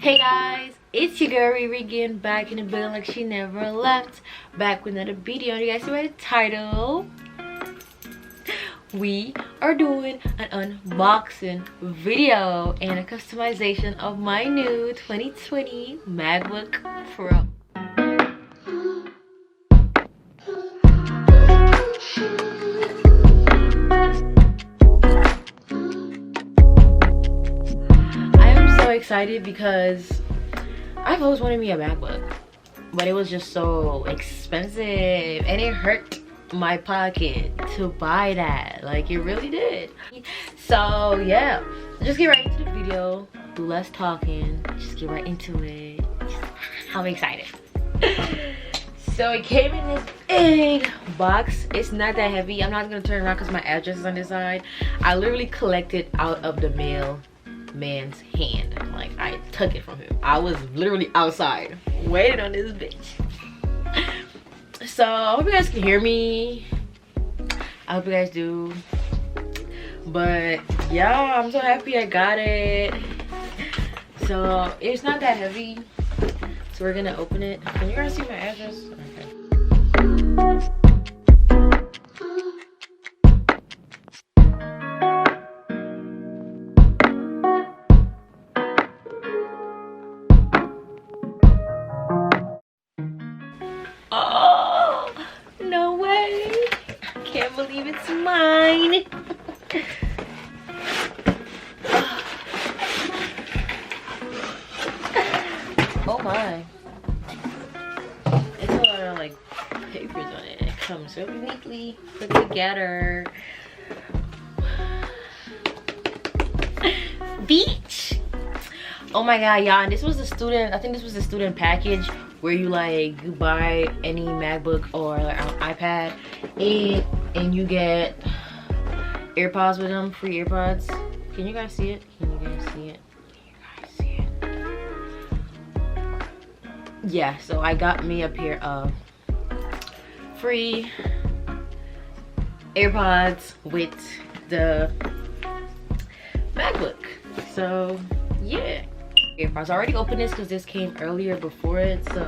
Hey guys, it's your girl Riri again, back in the building like she never left. Back with another video. You guys see my title? We are doing an unboxing video and a customization of my new 2020 MacBook Pro. Excited because I've always wanted me a MacBook, but it was just so expensive and it hurt my pocket to buy that. Like, it really did. So yeah, just get right into the video, do less talking, just get right into it. I'm excited. So it came in this big box. It's not that heavy. I'm not gonna turn around because my address is on this side. I literally collected out of the mail man's hand. Like, I took it from him. I was literally outside waiting on this bitch. So I hope you guys can hear me. I hope you guys do. But yeah, I'm so happy I got it. So it's not that heavy, so we're gonna open it. Can you guys see my address? Okay. Oh, no way. I can't believe it's mine. Oh my. It's a lot of like papers on it. It comes so neatly put together. Beach. Oh my god, y'all. This was a student, I think this was a student package where you like buy any MacBook or like iPad and you get AirPods with them, free AirPods. Can you guys see it? Can you guys see it? Can you guys see it? Yeah, so I got me a pair of free AirPods with the MacBook. So yeah. AirPods. I already opened this because this came earlier before it, so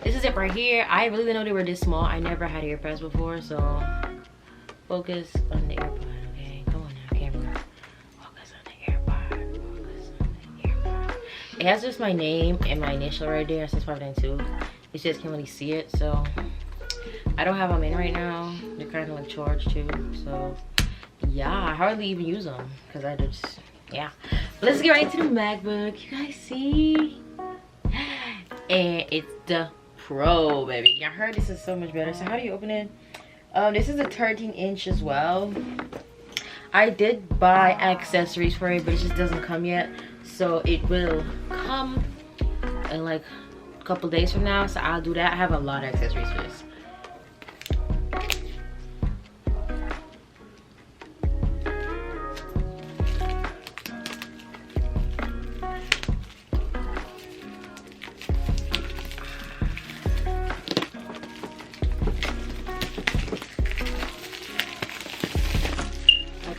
this is it right here. I really didn't know they were this small. I never had AirPods before, so focus on the AirPod. Okay, come on now, camera. Focus on the AirPod. Focus on the AirPod. It has just my name and my initial right there, 6592. You just can't really see it, so I don't have them in right now. They're kind of like charged too, so yeah, I hardly even use them because I just, yeah. But let's get right into the MacBook. You guys see? And it's the Pro, baby. Y'all heard this is so much better. So how do you open it? This is a 13-inch as well. I did buy accessories for it, but it just doesn't come yet. So it will come in like a couple days from now. So I'll do that. I have a lot of accessories for this.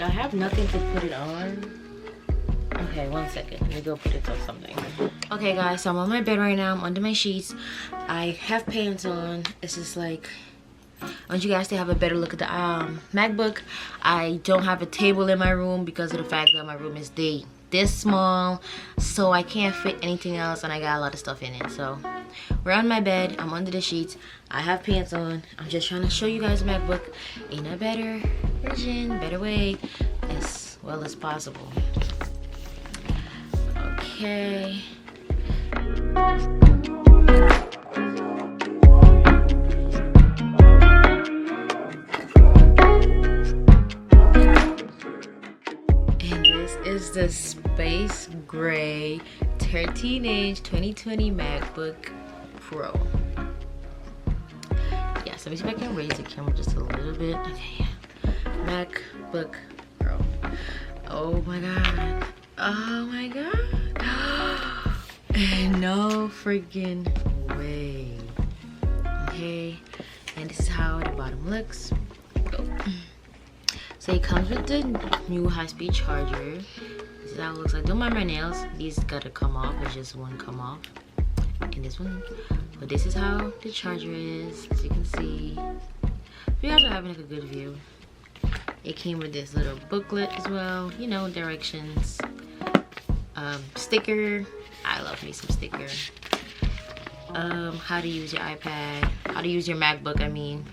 I have nothing to put it on. Okay, one second. Let me go put it on something. Okay, guys, so I'm on my bed right now. I'm under my sheets. I have pants on. It's just like, I want you guys to have a better look at the MacBook. I don't have a table in my room because of the fact that my room is this small, so I can't fit anything else, and I got a lot of stuff in it. So we're on my bed. I'm under the sheets. I have pants on. I'm just trying to show you guys MacBook in a better version, better way, as well as possible. Okay. And this is the space gray 13-inch 2020 MacBook Pro. Yeah, so let me see if I can raise the camera just a little bit. Okay, yeah. MacBook Pro. Oh my god. Oh my god. No freaking way. Okay, and this is how the bottom looks. So it comes with the new high-speed charger. This is how it looks like. Don't mind my nails. These gotta come off. It's just one come off. And this one. But this is how the charger is, as you can see. You guys are having like a good view. It came with this little booklet as well. You know, directions. Sticker. I love me some sticker. How to use your iPad. How to use your MacBook, I mean.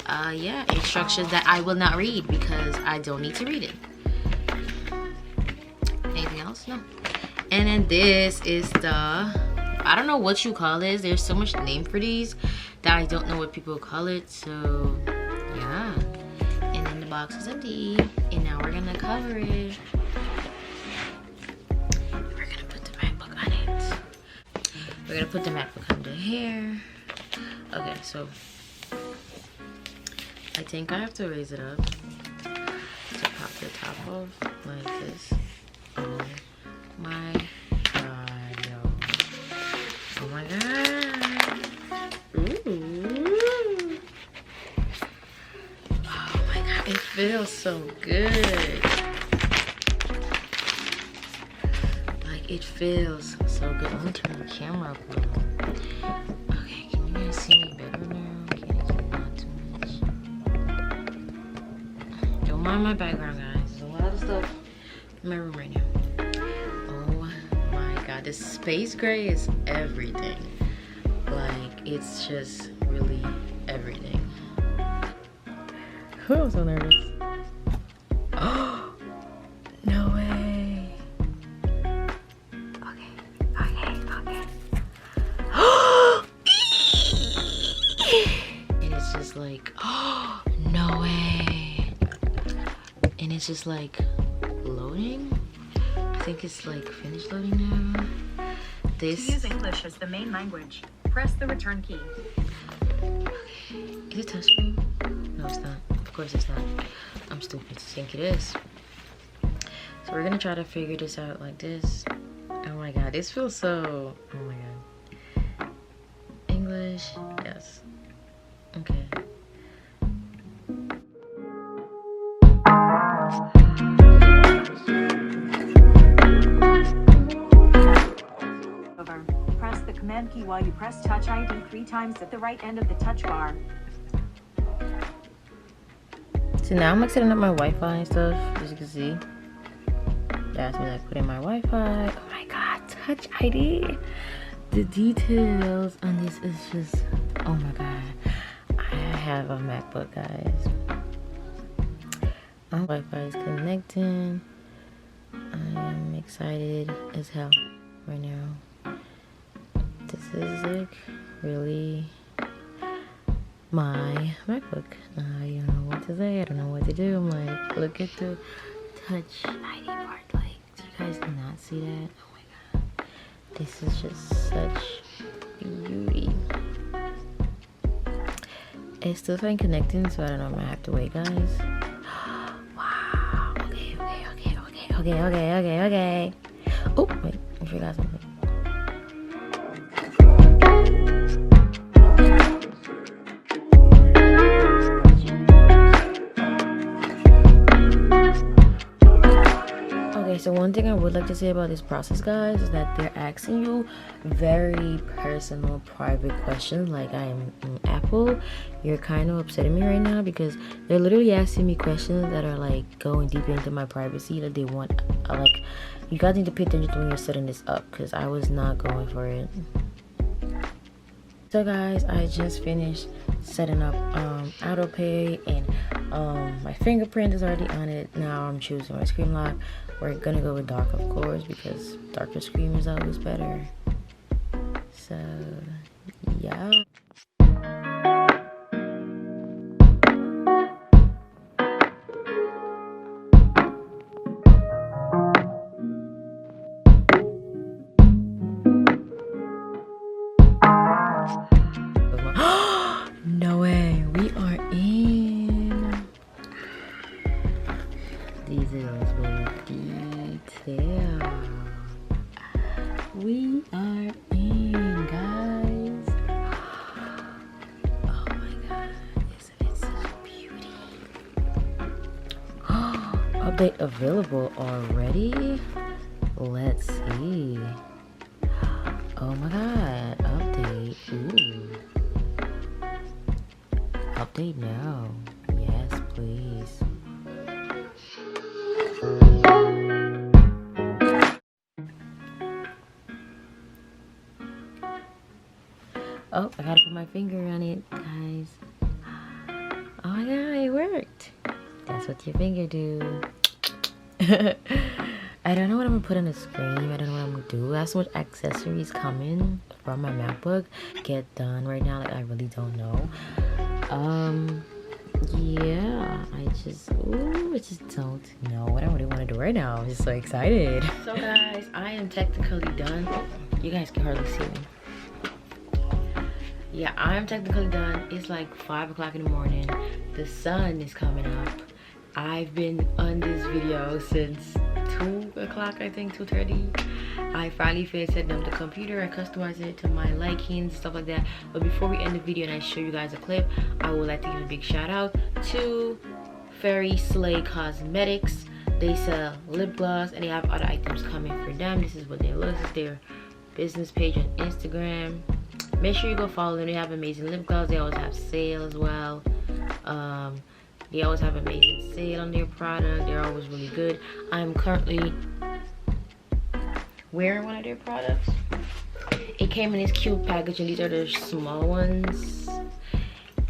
Yeah, instructions that I will not read because I don't need to read it. Anything else? No. And then this is the, I don't know what you call this. There's so much name for these that I don't know what people call it. So yeah. And then the box is empty. And now we're gonna cover it. We're gonna put the MacBook on it. We're gonna put the MacBook under here. Okay, so I think I have to raise it up to pop the top off like this. Oh my god, yo. Oh my god. Ooh. Oh my god, it feels so good. Like, it feels so good. Let me turn the camera up a little. Okay, can you guys see me better now? Mind my background, guys. There's a lot of stuff in my room right now. Oh my god, this space gray is everything. Like, it's just really everything. I'm so nervous. Oh no way. Okay. And it's just like, oh no way. And it's just like loading. I think it's like finished loading now. This. To use English as the main language, press the return key. Is it touchscreen? No, it's not. Of course it's not. I'm stupid to think it is. So we're gonna try to figure this out like this. Oh my god, this feels so. Oh my god. English, yes. Okay. Press the command key while you press Touch ID 3 times at the right end of the touch bar. So now I'm like setting up my Wi-Fi and stuff, as you can see. They asked me like put in my Wi-Fi. Oh my god, Touch ID. The details on this is just, oh my god. I have a MacBook, guys. My Wi-Fi is connecting. I am excited as hell right now. This is like really my MacBook. I don't know what to say. I don't know what to do. I'm like, look at the Touch ID part. Like, do you guys not see that? Oh my god. This is just such beauty. It's still trying connecting, so I don't know. I'm gonna have to wait, guys. Wow. Okay. Oh, wait. I forgot something. So one thing I would like to say about this process, guys, is that they're asking you very personal, private questions. Like, I am in Apple. You're kind of upsetting me right now because they're literally asking me questions that are like going deep into my privacy. That they want, like, you guys need to pay attention to when you're setting this up because I was not going for it. So guys, I just finished setting up auto pay, and my fingerprint is already on it. Now I'm choosing my screen lock. We're gonna go with dark, of course, because darker screen is always better. So yeah. No way, we are in. These are with detail. We are in, guys. Oh my god, isn't it such beauty? update available already? Let's see. Oh my god, update. Ooh. Update now. Yes, please. Oh, I gotta put my finger on it, guys. Oh my god, it worked. That's what your finger do. I don't know what I'm gonna put on the screen. I don't know what I'm gonna do. I have so much accessories coming from my MacBook. Get done right now. Like, I really don't know. Yeah, I just don't know what I really want to do right now. I'm just so excited. So guys, I am technically done. You guys can hardly see me. Yeah, I'm technically done. It's like 5 o'clock in the morning. The sun is coming up. I've been on this video since 2 o'clock, I think, 2:30. I finally finished setting up the computer and customizing it to my likings and stuff like that. But before we end the video and I show you guys a clip, I would like to give a big shout out to Fairy Slay Cosmetics. They sell lip gloss and they have other items coming for them. This is what they look. This is their business page on Instagram. Make sure you go follow them. They have amazing lip gloss. They always have sale as well. They always have amazing sale on their product. They're always really good. I'm currently wearing one of their products. It came in this cute package and these are the small ones.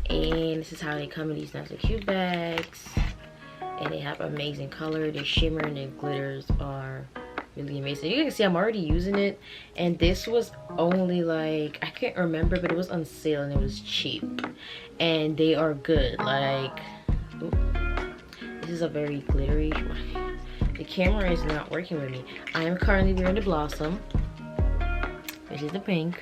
And this is how they come in these nice little cute bags. And they have amazing color. They shimmer and their glitters are really amazing. You can see I'm already using it. And this was only like, I can't remember, but it was on sale and it was cheap. And they are good. Like, this is a very glittery. The camera is not working with me. I am currently wearing the Blossom, which is the pink.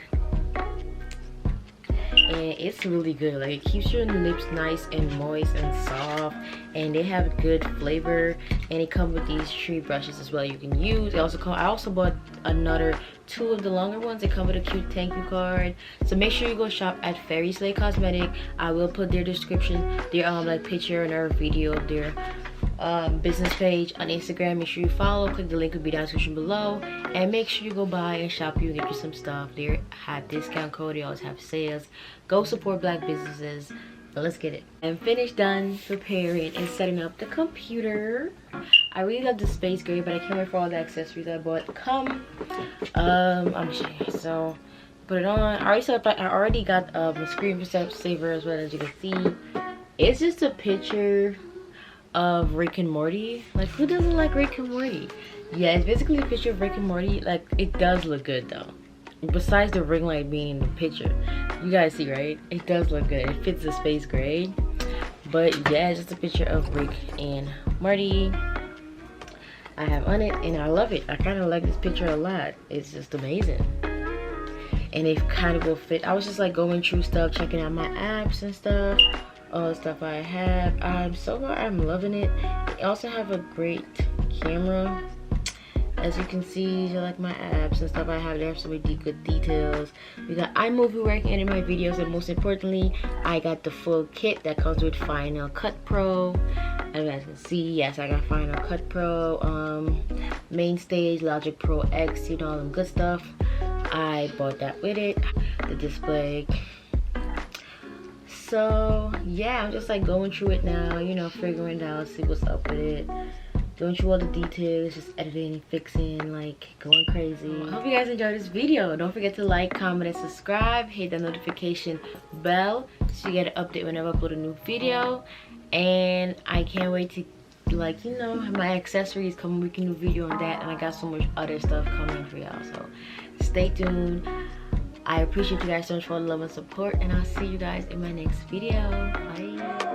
And it's really good. Like, it keeps your lips nice and moist and soft. And they have good flavor. And it comes with these tree brushes as well you can use. I also bought another 2 of the longer ones. They come with a cute thank you card. So make sure you go shop at Fairy Slay Cosmetic. I will put their description, their like picture and our video of their business page on Instagram. Make sure you follow. Click the link will be down in the description below. And make sure you go buy and shop you and get you some stuff. They have discount code. They always have sales. Go support black businesses. So let's get it. I'm finished, done preparing and setting up the computer. I really love the space gray, but I can't wait for all the accessories I bought to come. I'm gonna show you. So put it on. I already got my screen saver as well, as you can see. It's just a picture of Rick and Morty. Like, who doesn't like Rick and Morty? Yeah, it's basically a picture of Rick and Morty. Like, it does look good though. Besides the ring light being in the picture, you guys see, right? It does look good. It fits the space gray. But yeah, it's just a picture of Rick and Morty. I have on it and I love it. I kind of like this picture a lot. It's just amazing. And it kind of will fit. I was just like going through stuff, checking out my apps and stuff. All the stuff I have. So far I'm loving it. They also have a great camera. As you can see, like my apps and stuff I have, they have so many good details. We got iMovie where I can edit my videos, and most importantly, I got the full kit that comes with Final Cut Pro. As you guys can see, yes, I got Final Cut Pro, Main Stage, Logic Pro X, you know, all them good stuff. I bought that with it. The display. So yeah, I'm just like going through it now, you know, figuring it out, see what's up with it. Going through all the details, just editing, fixing, like going crazy. I hope you guys enjoyed this video. Don't forget to like, comment, and subscribe. Hit the notification bell so you get an update whenever I upload a new video. And I can't wait to, like, you know, my accessories come, we can do a video on that. And I got so much other stuff coming for y'all. So stay tuned. I appreciate you guys so much for all the love and support. And I'll see you guys in my next video. Bye.